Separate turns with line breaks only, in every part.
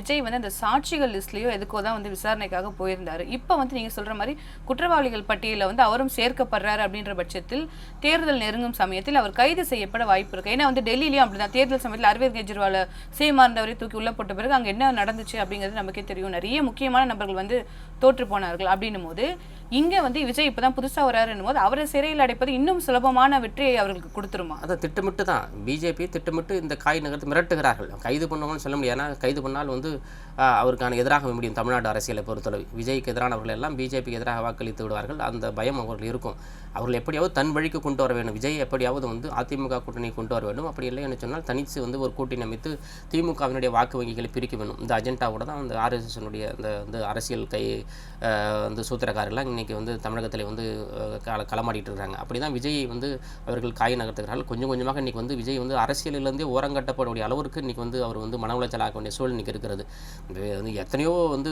விஜய் வந்து அந்த சாட்சிகள் லிஸ்ட்லயோ எதுக்கோ தான் வந்து விசாரணைக்காக போயிருந்தாரு. இப்போ வந்து நீங்க சொல்ற மாதிரி குற்றவாளிகள் பட்டியலில் வந்து அவரும் சேர்க்கப்படுறாரு அப்படின்ற பட்சத்தில் தேர்தல் நெருங்கும் சமயத்தில் அவர் கைது செய்யப்பட வாய்ப்பு இருக்கு. ஏன்னா வந்து டெல்லியிலயும் அப்படிதான் தேர்தல் சமயத்தில் அரவிந்த் கெஜ்ரிவால் சேமார்ந்தவரை தூக்கி உள்ள போட்ட பிறகு அங்க என்ன நடந்துச்சு அப்படிங்கிறது நமக்கே தெரியும். நிறைய முக்கியமான நபர்கள் வந்து தோற்று போனார்கள். அப்படின்னும் போது இங்க வந்து விஜய் இப்பதான் புதுசா வராருன்னும் போது அவரை சிறையில் அடைப்பது இன்னும் சுலபமான வெற்றியை அவர்களுக்கு கொடுத்துருமா?
அதை திட்டமிட்டு தான் பிஜேபி திட்டமிட்டு இந்த காய் நகர்த்து மிரட்டுகிறார்கள். கைது பண்ணுவாங்கன்னு சொல்ல முடியாது. ஏன்னா கைது பண்ணால் வந்து அவருக்கான எதிராக முடியும். தமிழ்நாடு அரசியலை பொறுத்தளவு விஜய்க்கு எதிரானவர்கள் எல்லாம் பிஜேபிக்கு எதிராக வாக்களித்து விடுவார்கள். அந்த பயம் அவர்கள் இருக்கும். அவர்கள் எப்படியாவது தன் வழிக்கு கொண்டு வர வேண்டும். விஜய் எப்படியாவது வந்து அதிமுக கூட்டணியை கொண்டு வர வேண்டும். அப்படி இல்லை என்று சொன்னால் தனித்து வந்து ஒரு கூட்டணி அமைத்து திமுகவினுடைய வாக்கு வங்கிகளை பிரிக்க வேண்டும். இந்த அஜெண்டாவோட தான் அந்த ஆர்எஸ்எஸ்னுடைய அந்த வந்து அரசியல் வந்து சூத்திரக்காரர்கள்லாம் இன்றைக்கி வந்து தமிழகத்தில் வந்து களமாடிட்டு இருக்காங்க. அப்படி தான் விஜய் வந்து அவர்கள் காய் நகர்த்துகிறார்கள். கொஞ்சம் கொஞ்சமாக இன்றைக்கி வந்து விஜய் வந்து அரசியலிலிருந்தே ஓரங்கட்டப்படக்கூடிய அளவிற்கு இன்றைக்கி வந்து அவர் வந்து மன உளைச்சல் ஆக வேண்டிய சூழல் இன்றைக்கி இருக்கிறது. வந்து எத்தனையோ வந்து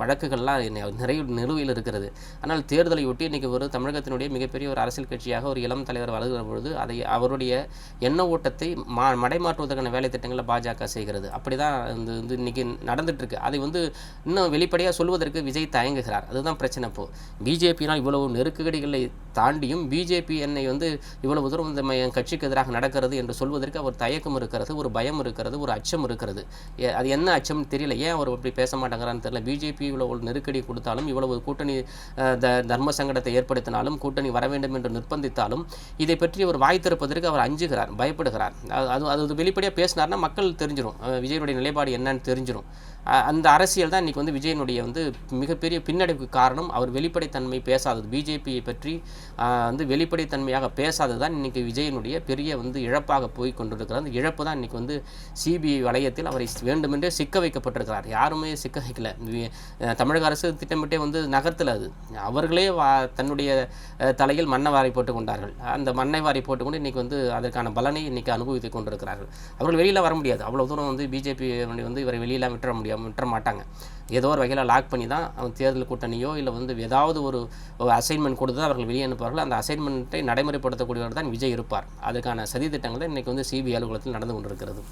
வழக்குகள்லாம் நிறைய நிலுவையில் இருக்கிறது. ஆனால் தேர்தலை ஒட்டி இன்றைக்கி ஒரு தமிழகத்தினுடைய மிகப்பெரிய ஒரு அரசியல் கட்சியாக ஒரு இளம் தலைவர் வளர்கிற பொழுது அதை அவருடைய எண்ண ஓட்டத்தை மடைமாற்றுவதற்கான வேலை திட்டங்களை பாஜக செய்கிறது. அப்படி தான் வந்து இன்றைக்கி நடந்துகிட்ருக்கு. அதை வந்து இன்னும் வெளிப்படையாக சொல்வதற்கு விஜய் தயங்குகிறார். அதுதான் பிரச்சனை. இப்போ பிஜேபினால் இவ்வளவு நெருக்கடிகளை தாண்டியும் பிஜேபி என்னை வந்து இவ்வளவு தூரம் இந்த என் கட்சிக்கு எதிராக நடக்கிறது என்று சொல்வதற்கு அவர் தயக்கம் இருக்கிறது, ஒரு பயம் இருக்கிறது, ஒரு அச்சம் இருக்கிறது. அது என்ன அச்சம்னு தெரியல. ஏன் அவர் அப்படி பேச மாட்டேங்கிறான்னு தெரியல. பிஜேபி இவ்வளவு நெருக்கடி கொடுத்தாலும், இவ்வளவு கூட்டணி தர்ம சங்கடத்தை ஏற்படுத்தினாலும், கூட்டணி வர வேண்டும் என்று நிர்பந்தித்தாலும் இதை பற்றி அவர் வாய் திறப்பதற்கு அவர் அஞ்சுகிறார், பயப்படுகிறார். அது வெளிப்படையாக பேசினார்னா மக்கள் தெரிஞ்சிடும், விஜயனுடைய நிலைப்பாடு என்னன்னு தெரிஞ்சிடும். அந்த அரசியல் தான் இன்றைக்கி வந்து விஜயனுடைய வந்து மிகப்பெரிய பின்னடைவுக்கு காரணம். அவர் வெளிப்படைத்தன்மை பேசாதது, பிஜேபியை பற்றி வந்து வெளிப்படைத்தன்மையாக பேசாதது தான் இன்றைக்கி விஜயனுடைய பெரிய வந்து இழப்பாக போய் கொண்டிருக்கிறது. அந்த இழப்பு தான் இன்றைக்கி வந்து சிபிஐ வளையத்தில் அவரை வேண்டுமென்றே சிக்க வைக்கப்பட்டிருக்கிறார். யாருமே சிக்க வைக்கல. தமிழக அரசு திட்டமிட்டே வந்து நகர்த்தல. அது அவர்களே தன்னுடைய தலையில் மண்ணை வாரி போட்டு கொண்டார்கள். அந்த மண்ணை வாரி போட்டுக்கொண்டு இன்றைக்கி வந்து அதற்கான பலனை இன்றைக்கி அனுபவித்து கொண்டிருக்கிறார்கள். அவர்கள் வெளியில் வர முடியாது. அவ்வளோ தூரம் வந்து பிஜேபி வந்து இவரை வெளியில் விட்டுற மாட்டாங்க. ஏதோ ஒரு வகையில் லாக் பண்ணி தான் தேர்தல் கூட்டணியோ இல்லை வந்து ஏதாவது ஒரு அசைன்மெண்ட் கொடுத்து தான் அவர்கள் வெளியே அனுப்புவார்கள். அந்த அசைன்மெண்ட்டை நடைமுறைப்படுத்தக்கூடியவர் தான் விஜய் இருப்பார். அதுக்கான சதி திட்டங்கள் தான் இன்றைக்கி வந்து சிபிஐ அலுவலகத்தில் நடந்து கொண்டிருக்கிறது.